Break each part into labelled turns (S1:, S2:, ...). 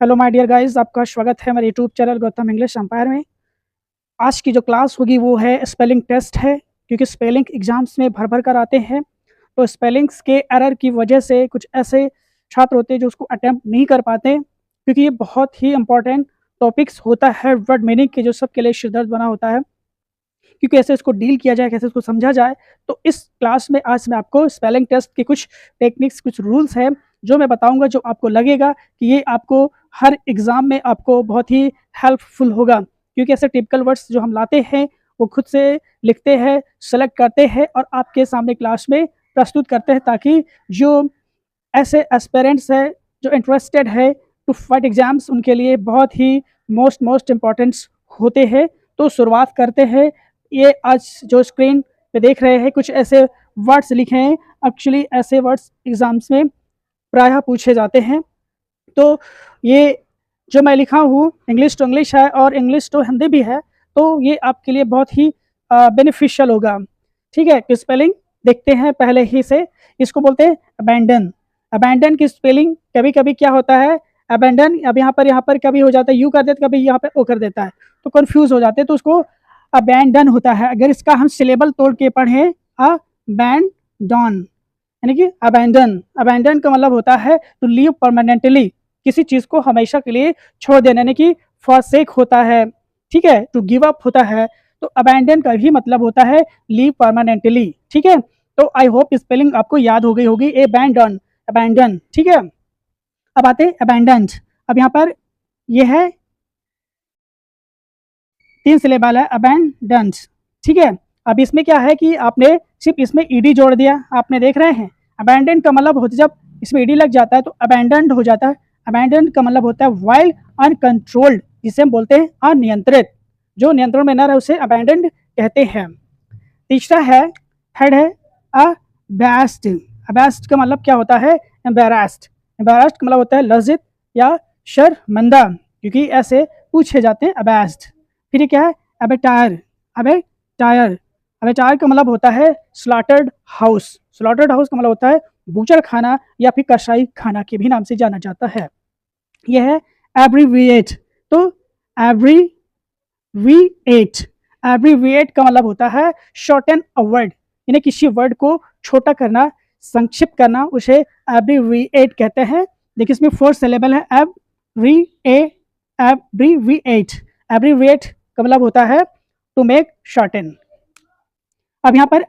S1: Hello my dear guys, आपका स्वागत है मेरे YouTube channel Gautam English Empire में। आज की जो क्लास होगी वो है स्पेलिंग टेस्ट है, क्योंकि स्पेलिंग एग्जाम्स में भर भर कर आते हैं। तो स्पेलिंग्स के एरर की वजह से कुछ ऐसे छात्र होते हैं जो उसको अटैम्प्ट नहीं कर पाते, क्योंकि ये बहुत ही इंपॉर्टेंट टॉपिक्स होता है। वर्ड मीनिंग के जो सबके लिए सिरदर्द बना होता है कि कैसे इसको डील किया जाए, कैसे इसको समझा जाए। तो इस क्लास में आज मैं आपको स्पेलिंग टेस्ट के कुछ टेक्निक्स, कुछ रूल्स हैं जो मैं बताऊंगा, जो आपको लगेगा कि ये आपको हर एग्ज़ाम में आपको बहुत ही हेल्पफुल होगा। क्योंकि ऐसे टिपिकल वर्ड्स जो हम लाते हैं वो खुद से लिखते हैं, सेलेक्ट करते हैं और आपके सामने क्लास में प्रस्तुत करते हैं, ताकि जो ऐसे एस्पेरेंट्स हैं जो इंटरेस्टेड है टू फाइट एग्जाम्स, उनके लिए बहुत ही मोस्ट इम्पॉर्टेंट्स होते हैं। तो शुरुआत करते हैं। ये आज जो स्क्रीन पे देख रहे हैं कुछ ऐसे वर्ड्स लिखे हैं। एक्चुअली ऐसे वर्ड्स एग्जाम्स में प्रायः पूछे जाते हैं। तो ये जो मैं लिखा हूँ इंग्लिश टू इंग्लिश है और इंग्लिश टू हिंदी भी है, तो ये आपके लिए बहुत ही बेनिफिशियल होगा। ठीक है, तो स्पेलिंग देखते हैं पहले ही से। इसको बोलते हैं अबैंडन। अबैंडन की स्पेलिंग कभी कभी क्या होता है, अबैंडन अब यहाँ पर कभी हो जाता है यू कर देता, कभी यहाँ पे ओ कर देता है, तो कंफ्यूज हो जाते हैं, तो उसको अबैंडन होता है। अगर इसका हम सिलेबल तोड़ के पढ़ें, अबैंडन यानी कि अबैंडन। अबैंडन का मतलब होता है टू लीव परमानेंटली, किसी चीज को हमेशा के लिए छोड़ देना, यानी कि फॉरसेक होता है। ठीक है, टू गिव अप होता है। तो अबैंडन का भी मतलब होता है लीव परमानेंटली। ठीक है, तो आई होप स्पेलिंग आपको याद हो गई होगी, अबैंडन, अबैंडन। ठीक है, अब आते हैं अबैंडन्ड। अब यहाँ पर यह है 3 सिलेबल है अबैंडन्ड। ठीक है, अब इसमें क्या है कि आपने सिर्फ इसमें ईडी जोड़ दिया, आपने देख रहे हैं। अबैंडन का मतलब होता है जब इसमें ईडी लग जाता है तो अबैंडन्ड हो जाता है। अबैंडन का मतलब होता है वाइल्ड अनकंट्रोल्ड, जिसे हम बोलते हैं अनियंत्रित। जो नियंत्रण में न रहे उसे अबैंडन्ड कहते हैं। तीसरा है, थर्ड है अबैस्ड। अबैस्ड का मतलब क्या होता है, एम्बैरास्ड। एम्बैरास्ड का मतलब होता है लज्जित या शर्मिंदा, क्योंकि ऐसे पूछे जाते हैं अबैस्ड। फिर ये क्या है, अबेटायर। अबेटायर, अबेटायर का मतलब होता है स्लॉटर्ड हाउस। स्लॉटर्ड हाउस का मतलब होता है बूचर खाना या फिर कसाई खाना के भी नाम से जाना जाता है। यह है एब्रीविएट। तो एब्रीविएट, एब्रीविएट का मतलब होता है शॉर्टन अ वर्ड, यानी किसी वर्ड को छोटा करना, संक्षिप्त करना, उसे एब्रीविएट कहते हैं। देखिए इसमें 4 सिलेबल है, एब्रीविएट। एब्रीविएट का मतलब होता है टू मेक शॉर्टन। अब यहाँ पर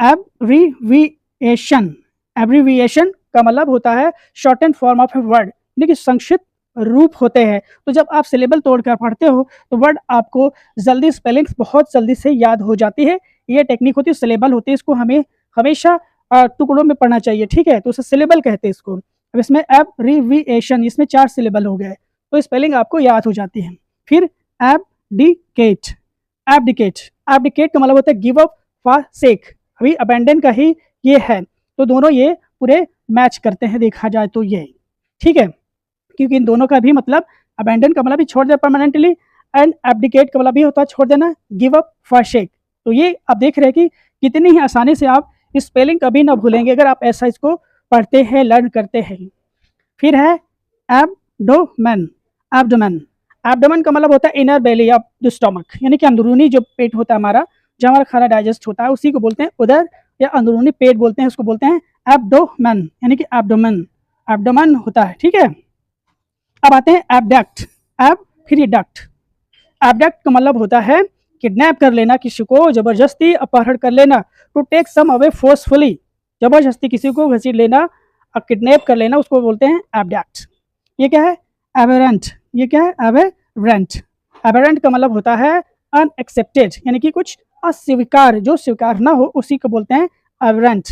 S1: एब्रीविएशन, एब्रीविएशन का मतलब होता है shorten form of a word, यानी कि संक्षिप्त रूप होते हैं। तो जब आप सिलेबल तोड़कर पढ़ते हो तो वर्ड आपको जल्दी, स्पेलिंग्स बहुत जल्दी से याद हो जाती है। ये टेक्निक होती है, सिलेबल होती है, इसको हमें हमेशा टुकड़ों में पढ़ना चाहिए। ठीक है, तो उसे सिलेबल कहते हैं इसको। अब इसमें एब्रीविएशन, इसमें 4 सिलेबल हो गए, तो स्पेलिंग आपको याद हो जाती है। फिर एब्डिकेट। एब्डिकेट, एब्डिकेट का मतलब होता है गिव अप फॉर सेक। अभी अबैंडन का ही ये है, तो दोनों ये पूरे मैच करते हैं देखा जाए तो ये। ठीक है, क्योंकि इन दोनों का भी मतलब, अबैंडन का मतलब भी छोड़ देना परमानेंटली, एंड एब्डिकेट का मतलब भी होता है छोड़ देना, गिव अप फॉर शेक। तो ये आप देख रहे हैं कि कितनी ही आसानी से आप स्पेलिंग कभी ना भूलेंगे अगर आप ऐसा इसको पढ़ते हैं, लर्न करते हैं। फिर है एब्डोमेन। एब्डोमेन, एब्डोमेन का मतलब होता है inner belly of the stomach, यानी कि अंदरूनी जो पेट होता है हमारा, जहाँ हमारा खाना डाइजेस्ट होता है, उसी को बोलते हैं उदर या अंदरूनी पेट बोलते हैं, उसको बोलते हैं एब्डोमेन, यानी कि एब्डोमेन, एब्डोमेन होता है। ठीक है, अब आते हैं एबडक्ट। एब फिर डक्ट। एबडक्ट का मतलब होता है किडनैप कर लेना, किसी को जबरदस्ती अपहरण कर लेना, to take some away forcefully, जबरदस्ती किसी को घसीट लेना, किडनैप कर लेना, उसको बोलते हैं एबडक्ट। ये क्या है, एबेरेंट। ये क्या है, एबेरेंट। एबेरेंट का मतलब होता है अनएक्सेप्टेड, यानी कि कुछ अस्वीकार, जो स्वीकार ना हो उसी को बोलते हैं एबेरेंट।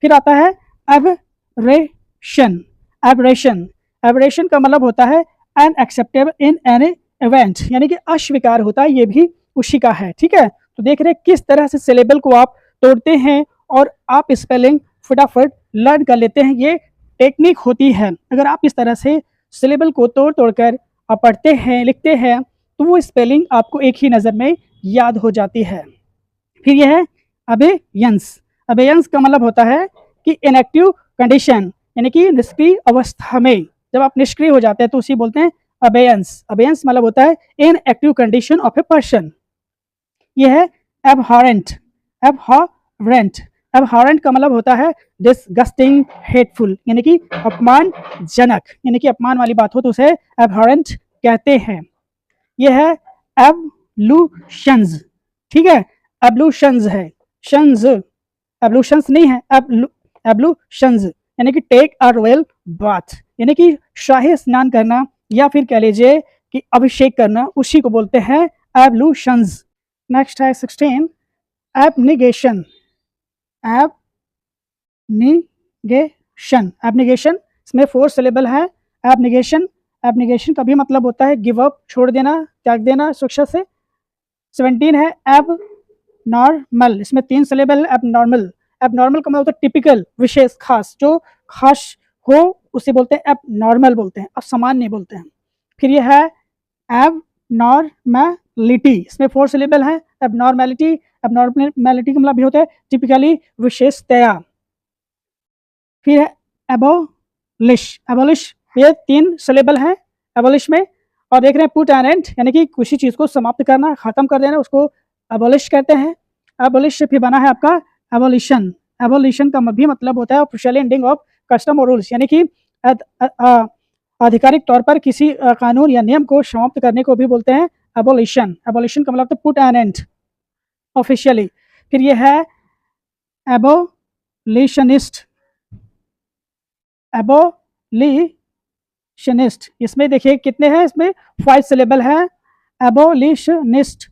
S1: फिर आता है एबरेशन। एबरेशन, एबरेशन का मतलब होता है अनएक्सेप्टेबल इन एनी इवेंट, यानी कि अस्वीकार होता है, ये भी उसी का है। ठीक है, तो देख रहे हैं किस तरह से सिलेबल को आप तोड़ते हैं और आप स्पेलिंग फटाफट लर्न कर लेते हैं। ये टेक्निक होती है, अगर आप इस तरह से सिलेबल को तोड़ तोड़ कर आप पढ़ते हैं, लिखते हैं, तो वो स्पेलिंग आपको एक ही नज़र में याद हो जाती है। फिर यह है अबेयंस। अबेयंस का मतलब होता है कि इनएक्टिव कंडीशन, यानी कि निष्क्रिय अवस्था में, जब आप निष्क्रिय हो जाते हैं तो उसी बोलते हैं अबेयंस। अबेयंस मतलब होता है inactive condition of a person. ये है एबहॉरेंट। एबहॉरेंट एबहॉरेंट का मतलब होता है डिसगस्टिंग, हेटफुल, यानी कि अपमानजनक, यानी कि अपमान वाली बात हो तो उसे एबहॉरेंट कहते हैं। ये है एब्लूशंस। ठीक है, एब्लूशंस है, शंस एब्लूशंस नहीं है, एब्लूशंस यानी कि टेक अ रॉयल बाथ, यानी कि शाही स्नान करना या फिर कह लीजिए कि अभिषेक करना, उसी को बोलते हैं एब्लूशंस। नेक्स्ट है 16 एबनिगेशन। एबनिगेशन एबनिगेशन इसमें 4 सिलेबल है। एबनिगेशन एबनिगेशन का भी मतलब होता है गिव अप, छोड़ देना, त्याग देना शिक्षा से। 17 है एब नॉर्मल। इसमें 3 सिलेबल है। एबनॉर्मल एबनॉर्मल का मतलब होता है टिपिकल, विशेष, खास, जो खास हो उसे बोलते हैं एबनॉर्मल बोलते हैं, असामान्य नहीं बोलते हैं। फिर ये है एबनॉर्मैलिटी। इसमें 4 सिलेबल है। एबनॉर्मैलिटी एबनॉर्मैलिटी का मतलब भी होता है टिपिकली, विशेषतया। फिर है एबोलिश। एबोलिश ये 3 सिलेबल है एबोलिश में। और देख रहे हैं पुट एन एंड, यानी कि किसी चीज़ को समाप्त करना, खत्म कर देना, उसको एबोलिश कहते हैं। एबोलिश से फिर बना है आपका एबोलिशन। एबोलिशन का भी मतलब होता है ऑफिशियल एंडिंग ऑफ कस्टम और रूल्स, यानी कि आधिकारिक तौर पर किसी कानून या नियम को समाप्त करने को भी बोलते हैं एबोलिशन। एबोलिशन का मतलब तो पुट एन एंड ऑफिशियली। फिर ये है एबोलिशनिस्ट। एबोलिशनिस्ट इसमें देखिए कितने हैं, इसमें 5 सिलेबल है। एबोलिशनिस्ट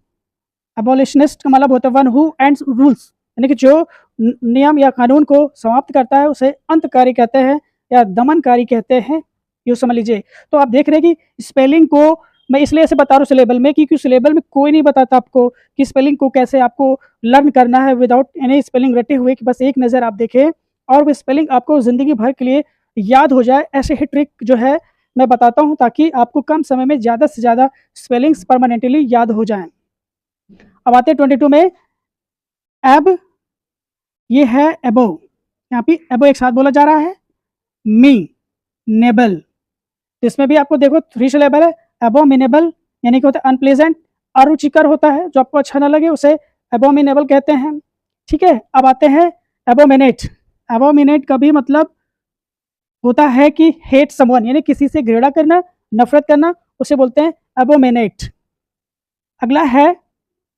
S1: एबोलिशनिस्ट का मतलब होता है वन हु एंड्स रूल्स, यानी कि जो नियम या कानून को समाप्त करता है उसे अंतकारी कहते हैं या दमनकारी कहते हैं, यूँ समझ लीजिए। तो आप देख रहे हैं कि स्पेलिंग को मैं इसलिए ऐसे बता रहा हूँ सिलेबल में, क्योंकि सिलेबल में कोई नहीं बताता आपको कि स्पेलिंग को कैसे आपको लर्न करना है विदाउट एनी स्पेलिंग रटे हुए, कि बस एक नज़र आप देखें और वो स्पेलिंग आपको ज़िंदगी भर के लिए याद हो जाए। ऐसे ही ट्रिक जो है मैं बताता हूँ ताकि आपको कम समय में ज़्यादा से ज़्यादा स्पेलिंग्स परमानेंटली याद हो जाएं। अब आते हैं 22 में। एब ये है एबो, यहाँ पे एबो एक साथ बोला जा रहा है। मी नेबल, इसमें भी आपको देखो 3 सिलेबल है। एबोमिनेबल यानी कि होता है अनप्लेजेंट, अरुचिकर होता है, जो आपको अच्छा ना लगे उसे एबोमिनेबल कहते हैं। ठीक है, अब आते हैं एबोमिनेट। एबोमिनेट का भी मतलब होता है कि हेट समवन, यानी किसी से घृणा करना, नफरत करना, उसे बोलते हैं एबोमिनेट। अगला है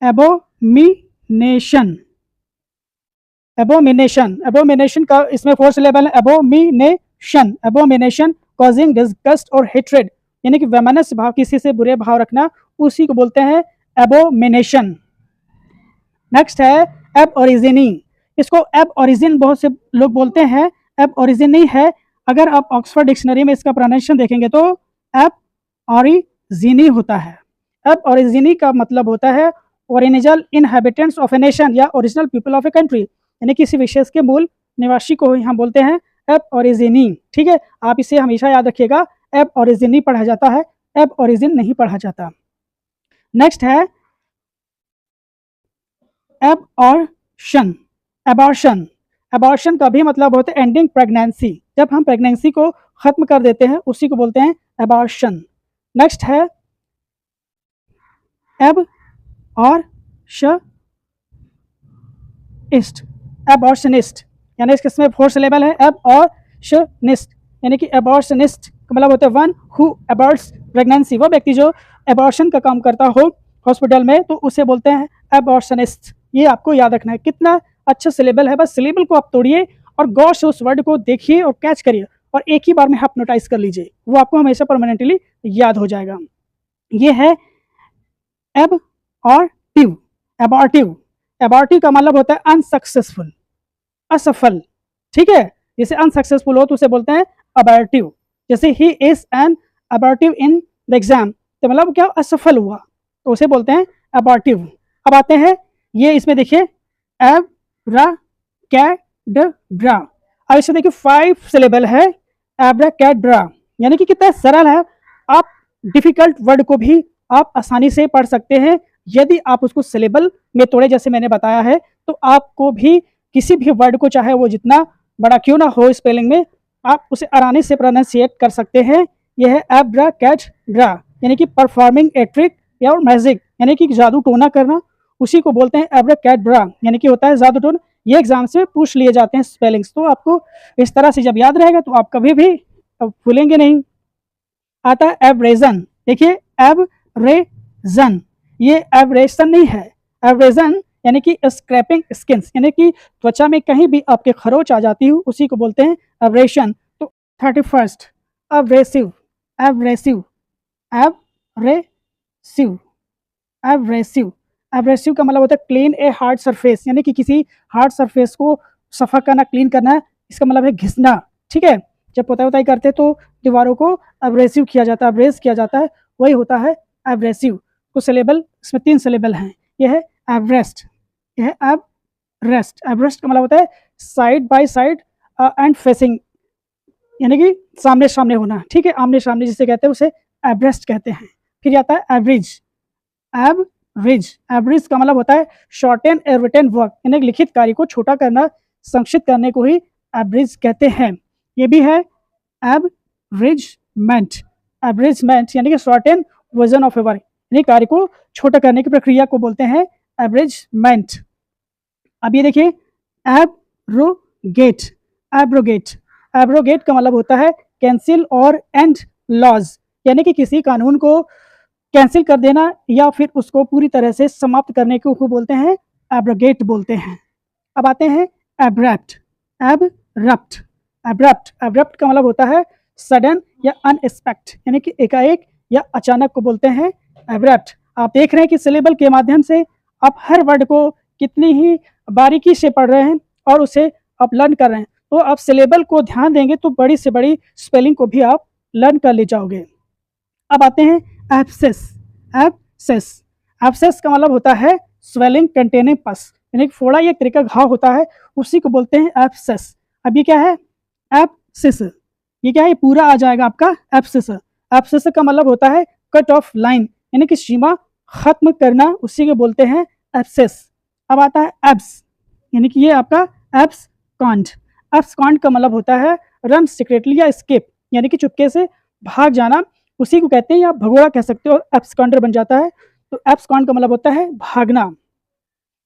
S1: एबोमिनेशन। एबोमिनेशन एबोमिनेशन का इसमें 4 सिलेबल है। एबोमिनेशन एबोमिनेशन कॉजिंग डिस्गस्ट और हेट्रेड, यानी कि वैमनस्य भाव, किसी से बुरे भाव रखना, उसी को बोलते हैं एबोमिनेशन। नेक्स्ट है एब ओरिजिनी। इसको एब ओरिजिन बहुत से लोग बोलते हैं, एब ओरिजिन नहीं है। अगर आप ऑक्सफोर्ड डिक्शनरी में इसका प्रोनाउंसिएशन देखेंगे तो एब ओरिजिनी होता है। एब ओरिजिनी का मतलब होता है original inhabitants of a nation या original people of a country, यानी किसी विशेष के मूल निवासी को हम बोलते हैं एब ओरिजिनी। ठीक है, आप इसे हमेशा याद रखिएगा, एब ओरिजिनी पढ़ा जाता है, एब ओरिजिन नहीं पढ़ा जाता। नेक्स्ट है एबॉर्शन। एबॉर्शन एबॉर्शन का भी मतलब होता है एंडिंग प्रेगनेंसी, जब हम प्रेगनेंसी को खत्म कर देते हैं उसी को बोलते हैं एबॉर्शन। नेक्स्ट है एबॉर्शनिस्ट। एबॉर्शनिस्ट यानी इसमें 4 सिलेबल है। एबॉर्शनिस्ट यानी कि एबॉर्शनिस्ट का मतलब होता है वन हु एबॉर्ट्स प्रेगनेंसी, वो व्यक्ति जो एबॉर्शन का काम करता हो हॉस्पिटल में, तो उसे बोलते हैं एबॉर्शनिस्ट। ये आपको याद रखना है, कितना अच्छा सिलेबल है। बस सिलेबल को आप तोड़िए और गौर से उस वर्ड को देखिए और कैच करिए और एक ही बार में हिप्नोटाइज कर लीजिए, वो आपको हमेशा परमानेंटली याद हो जाएगा। ये है एबॉर्टिव। एबॉर्टिव एबॉर्टिव का मतलब होता है अनसक्सेसफुल, असफल। ठीक है, जैसे अनसक्सेसफुल हो तो उसे बोलते हैं अबॉर्टिव। जैसे ही is an abortive in the exam, तो मतलब क्या, असफल हुआ, तो उसे बोलते हैं अबॉर्टिव। अब आते हैं ये, इसमें देखिए एब्राकैडब्रा। अब इसे देखिए 5 सिलेबल है। एब्राकैडब्रा यानी कि कितना सरल है, आप डिफिकल्ट वर्ड को भी आप आसानी से पढ़ सकते हैं यदि आप उसको सिलेबल में तोड़े, जैसे मैंने बताया है। तो आपको भी किसी भी वर्ड को, चाहे वो जितना बड़ा क्यों ना हो स्पेलिंग में, आप उसे आसानी से प्रोनाउंसिएट कर सकते हैं। यह है एब्राकैडब्रा, यानी कि परफॉर्मिंग ए ट्रिक या मैजिक, यानी कि जादू टोना करना, उसी को बोलते हैं एब्राकैडब्रा, यानी कि होता है जादू टोना। ये एग्जाम से पूछ लिए जाते हैं स्पेलिंग्स, तो आपको इस तरह से जब याद रहेगा तो आप कभी भी भूलेंगे नहीं। आता है एब्रेजन। देखिए एब्रेजन, ये एब्रेशन नहीं है, एब्रेजन यानी कि स्क्रैपिंग स्किन्स, यानी कि त्वचा में कहीं भी आपके खरोच आ जाती हो, उसी को बोलते हैं एब्रेशन। तो 31 abrasive, abrasive, abrasive, abrasive, abrasive का मतलब होता है क्लीन ए हार्ड सरफेस, यानी कि किसी हार्ड सरफेस को सफा करना, क्लीन करना, इसका मतलब है घिसना। ठीक है, जब पोताई वोताई करते तो दीवारों को एब्रेसिव किया जाता है, अब्रेस किया जाता है, वही होता है एब्रेसिव। तो सिलेबल इसमें 3 सिलेबल हैं। यह है एवरेस्ट, यह है एवरेस्ट। एवरेस्ट का मतलब होता है side by side and facing, यानी कि सामने सामने होना। ठीक है, आमने सामने जिसे कहते हैं उसे एवरेस्ट कहते हैं। फिर आता है एवरेज, एवरेज, एवरेज का मतलब होता है शॉर्टन ए रिटन वर्क, यानी लिखित कार्य को छोटा करना, संक्षिप्त करने को ही एवरेज कहते हैं। ये भी है एवरेजमेंट, एवरेजमेंट यानी कि shorten version of A work, यानी कार्य को छोटा करने की प्रक्रिया को बोलते हैं एवरेजमेंट। अब ये देखिए एब्रोगेट, एब्रोगेट, एब्रोगेट का मतलब होता है कैंसिल और एंड लॉज, यानी कि किसी कानून को कैंसिल कर देना या फिर उसको पूरी तरह से समाप्त करने को बोलते हैं एब्रोगेट बोलते हैं। अब आते हैं एब्रप्ट, एब्रप्ट, एब्रप्ट, एब्रप्ट का मतलब होता है सडन या अनएक्सपेक्ट, यानी कि एकाएक या अचानक को बोलते हैं एब्रप्ट। आप देख रहे हैं कि सिलेबल के माध्यम से आप हर वर्ड को कितनी ही बारीकी से पढ़ रहे हैं और उसे आप लर्न कर रहे हैं। तो आप सिलेबल को ध्यान देंगे तो बड़ी से बड़ी स्पेलिंग को भी आप लर्न कर ले जाओगे। अब आते हैं एब्सेस, एब्सेस, एब्सेस का मतलब होता है स्वेलिंग कंटेनिंग पस, यानी फोड़ा या एक तरह का घाव होता है, उसी को बोलते हैं एब्सेस। अब ये क्या है एब्सिस, ये क्या है, ये पूरा आ जाएगा आपका एब्सिस। एब्सिस का मतलब होता है कट ऑफ लाइन, यानी कि सीमा खत्म करना, उसी को बोलते हैं एब्सेस। अब आता है एब्स, यानी कि ये आपका एब्सकॉन्ड, एब्सकॉन्ड का मतलब होता है रन सीक्रेटली या एस्केप, यानी कि चुपके से भाग जाना, उसी को कहते हैं, या भगोड़ा कह सकते हो, एब्सकॉन्डर बन जाता है। तो एब्सकॉन्ड का मतलब होता है भागना।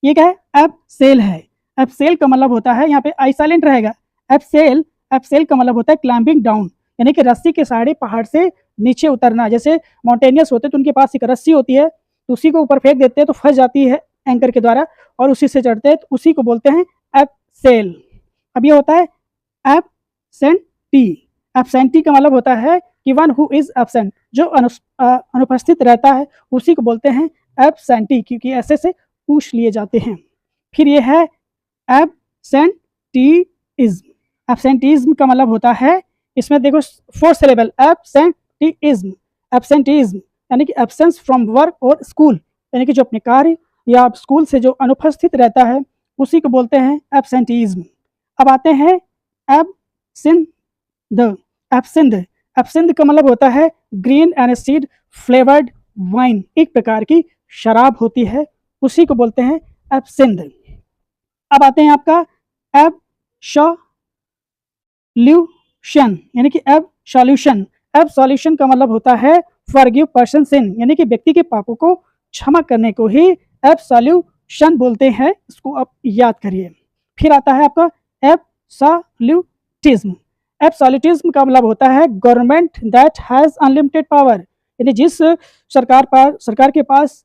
S1: ये क्या है एब्सेल है, एब्सेल का मतलब होता है, यहाँ पे आई साइलेंट रहेगा, एब्सेल, एब्सेल का मतलब होता है क्लाइंबिंग डाउन, यानी कि रस्सी के सहारे पहाड़ से नीचे उतरना। जैसे माउंटेनियर्स होते हैं तो उनके पास एक रस्सी होती है, तो उसी को ऊपर फेंक देते हैं तो फंस जाती है एंकर के द्वारा और उसी से चढ़ते हैं, तो उसी को बोलते हैं एब्सेल। अब ये होता है एब्सेंटी, एब्सेंटी का मतलब होता है कि वन हु इज एब्सेंट, जो अनुपस्थित रहता है, उसी को बोलते हैं एब्सेंटी, क्योंकि ऐसे से पूछ लिए जाते हैं। फिर ये है एब्सेंटीइज्म, एब्सेंटीइज्म का मतलब होता है, इसमें देखो 4 सिलेबल, एब्सेंटीइज्म, एब्सेंटीइज्म यानी कि एब्सेंस फ्रॉम वर्क और स्कूल, यानी कि जो अपने कार्य या स्कूल से जो अनुपस्थित रहता है, उसी को बोलते हैं एब्सेंटीइज्म। अब आते हैं एब्सिंथ, एब्सिंथ, एब्सिंथ का मतलब होता है ग्रीन एनिसीड फ्लेवर्ड वाइन, एक प्रकार की शराब होती है, उसी को बोलते हैं एब्सिंथ। अब आते हैं आपका एब्सोल्यूशन, यानी कि एब्सोल्यूशन, एब्सोल्यूशन का मतलब होता है फॉरगिव पर्सन सिन, यानी कि व्यक्ति के पापों को क्षमा करने को ही एब्सोल्यूशन बोलते हैं, इसको आप याद करिए। फिर आता है आपका एब्सोल्यूटिज्म, एब्सोल्यूटिज्म का मतलब होता है government that has unlimited power, यानी जिस सरकार के पास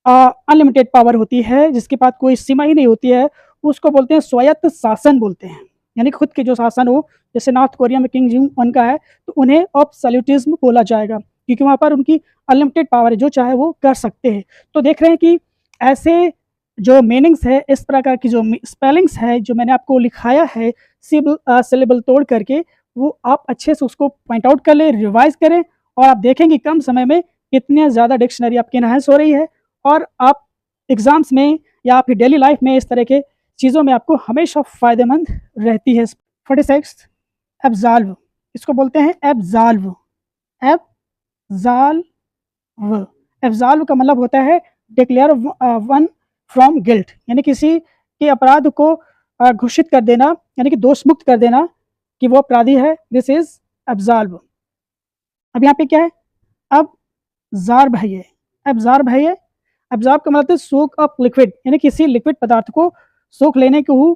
S1: अनलिमिटेड पावर होती है, जिसके पास कोई सीमा ही नहीं होती है, उसको बोलते हैं स्वायत्त शासन बोलते हैं, यानी खुद के जो शासन हो, जैसे नॉर्थ कोरिया में किंग जोंग उन का है, तो उन्हें एब्सोल्यूटिज्म बोला जाएगा, क्योंकि वहाँ पर उनकी अनलिमिटेड पावर है, जो चाहे वो कर सकते हैं। तो देख रहे हैं कि ऐसे जो मीनिंग्स है, इस प्रकार की जो स्पेलिंग्स है, जो मैंने आपको लिखाया है सिलेबल तोड़ करके, वो आप अच्छे से उसको पॉइंट आउट कर लें, रिवाइज करें, और आप देखेंगे कम समय में कितनी ज़्यादा डिक्शनरी आपकी इनहांस हो रही है, और आप एग्जाम्स में या फिर डेली लाइफ में इस तरह के चीज़ों में आपको हमेशा फ़ायदेमंद रहती है। 46 एब्सॉल्व, इसको बोलते हैं एब्सॉल्व, एब्सॉल्व, एब्सॉल्व का मतलब होता है डिक्लेयर वन फ्रॉम गिल्ट, यानी किसी के अपराध को घोषित कर देना, यानी कि दोष मुक्त कर देना, कि वो अपराधी है, दिस इज एब्जॉर्ब। अब यहाँ पे क्या है, अब ज़ार्ब है ये, एब्जॉर्ब है ये। एब्जॉर्ब का मतलब सोक अप लिक्विड, यानी किसी लिक्विड पदार्थ को सोख लेने को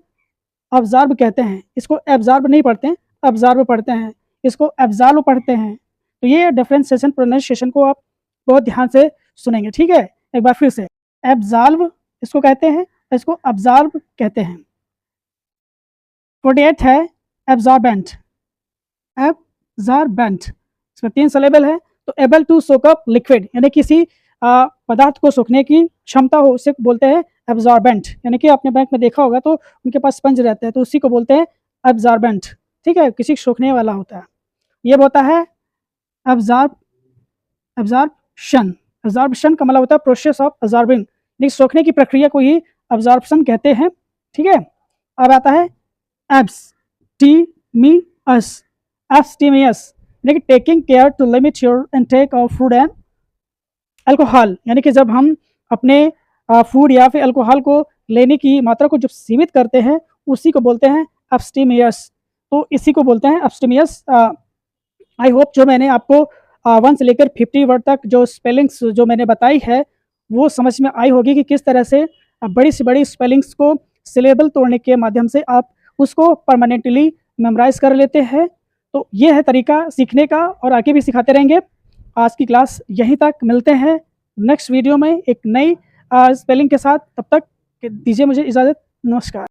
S1: अब्जॉर्ब कहते हैं। इसको एब्जॉर्ब नहीं पढ़ते हैं, अब्जॉर्ब पढ़ते हैं, इसको एब्जॉर्ब पढ़ते हैं। तो ये डिफरेंशिएशन प्रोनाउंसिएशन को आप बहुत ध्यान से सुनेंगे, ठीक है। एक बार फिर से, एब्जॉल्व इसको कहते हैं, इसको अब्जॉर्ब कहते हैं। 48 है एब्जॉर्बेंट, एब्जॉर्बेंट, इसमें 3 सिलेबल है। तो able to soak up liquid, यानी किसी पदार्थ को सोखने की क्षमता हो, उसे बोलते हैं एब्जॉर्बेंट। यानी कि आपने बैंक में देखा होगा तो उनके पास स्पंज रहते हैं, तो उसी को बोलते हैं एब्जॉर्बेंट, ठीक है, किसी सोखने वाला होता है। ये होता है एब्जॉर्ब, एब्जॉर्प्शन। एब्जॉर्प्शन का मतलब होता है प्रोसेस ऑफ एब्जॉर्बिंग, यानी सोखने की प्रक्रिया को ही एब्जॉर्प्शन कहते हैं, ठीक है। अब आता है एब्सटीमियस, एब्सटीमियस यानी कि taking care to limit your intake of food and alcohol, यानी कि जब हम अपने फूड या फिर अल्कोहल को लेने की मात्रा को जब सीमित करते हैं, उसी को बोलते हैं एब्सटीमियस। तो इसी को बोलते हैं एब्सटीमियस। आई होप जो मैंने आपको 1 से लेकर 50 वर्ड तक जो स्पेलिंग्स जो मैंने बताई है वो समझ में आई होगी कि किस तरह से बड़ी से बड़ी स्पेलिंग्स को सिलेबल तोड़ने के माध्यम से आप उसको परमानेंटली मेमोराइज कर लेते हैं। तो ये है तरीका सीखने का, और आगे भी सिखाते रहेंगे। आज की क्लास यहीं तक, मिलते हैं नेक्स्ट वीडियो में एक नई स्पेलिंग के साथ। तब तक दीजिए मुझे इजाज़त, नमस्कार।